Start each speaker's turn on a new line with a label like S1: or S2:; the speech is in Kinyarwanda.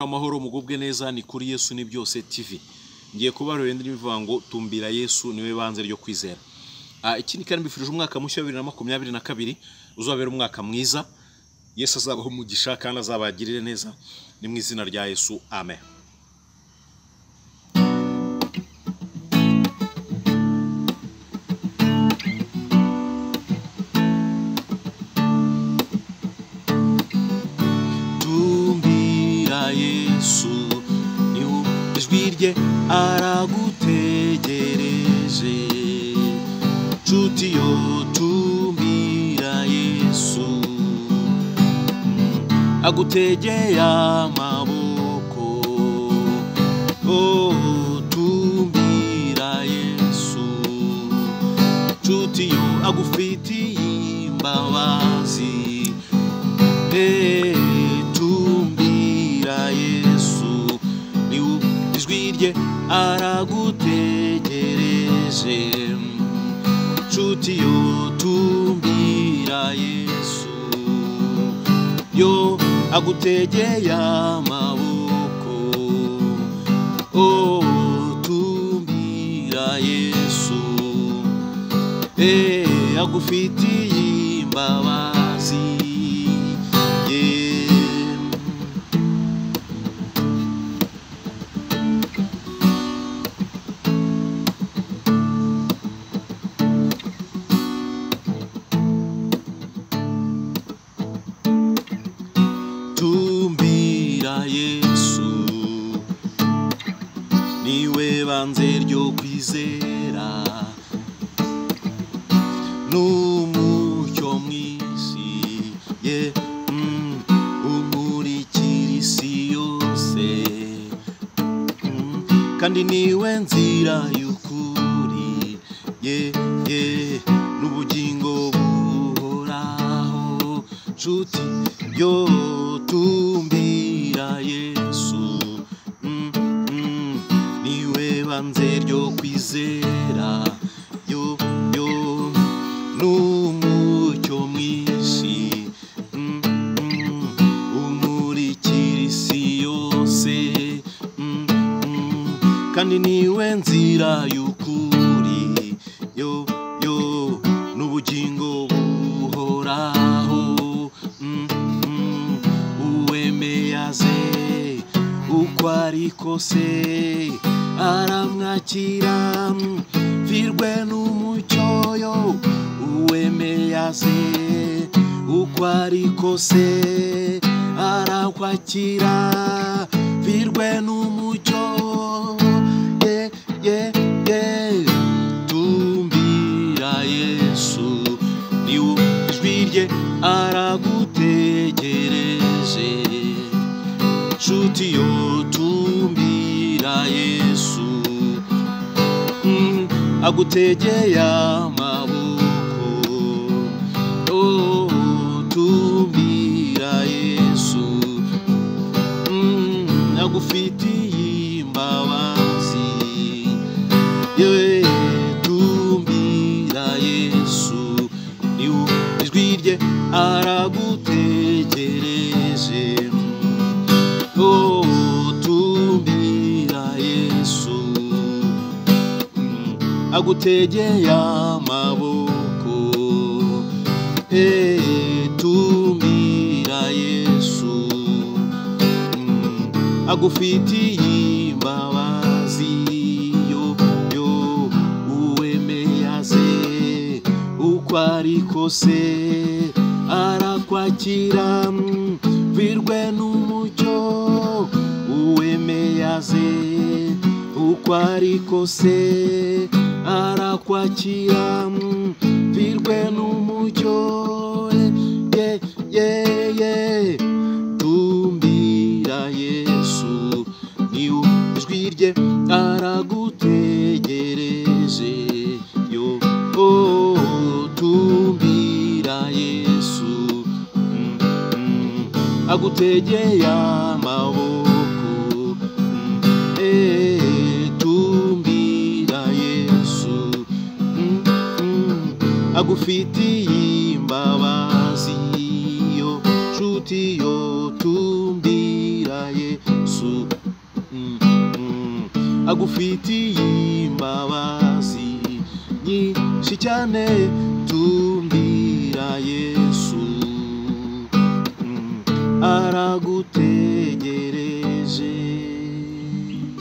S1: Amahoro mugubwe neza ni kuri Yesu ni byose TV. Ngiye kubarura ndivuga ngo tumbira Yesu niwe banze ryo kwizera. Ikindi kandi mbifurije umwaka mushya 2022 uzabera umwaka mwiza. Yesu azabaho umugisha kandi azabagirire neza. Ni mu izina rya Yesu. Amen. Yesu ni ijwi aragutegereje nshuti yo tumbira Yesu agutegeye amaboko tumbira Yesu nshuti yo agufitiye imbabazi Yesu ni ijwi rye aragutegereje nshuti yo tumbira Yesu yo agutegeye amaboko tumbira Yesu agufitiye imbabazi tumbira Yesu niwe banze ryo kwizera n'umucyo mwisi umurikira isi yose kandi niwe nzira y'ukuri n'ubugingo buhoraho nshuti yo tumbira Yesu niwe banze ryo kwizera yo n'umucyo mwinshi umurikira isi yose kandi niwe nzira y'ukuri yo n'ubugingo buhoraho uko ari kose aramwakira virwe n'umucyo yo uwemeyaze uko ari kose arakwakira virwe n'umucyo tumbira Yesu ni ijwi rye aragutegereje nshuti yo tumbira Yesu agutegeye amaboko tumbira Yesu agufitiye imbabazi tumbira Yesu ni ijwi rye aragutegereje tumbira Yesu agutegeye amaboko tumbira Yesu agufitiye imbabazi yo uwemeyaze uko ari kose arakwakira virwe n'umucyo uwemeyaze uko ari kose arakwakira virwe n'umucyo tumbira Yesu ni ijwi rye aragutegereje yo tumbira Yesu agutegeye amaboko tumbira Yesu agufitiye imbabazi yo nshuti yo tumbira Yesu Yesu agufitiye imbabazi nyinshi cyane tumbira Yesu aragutegereje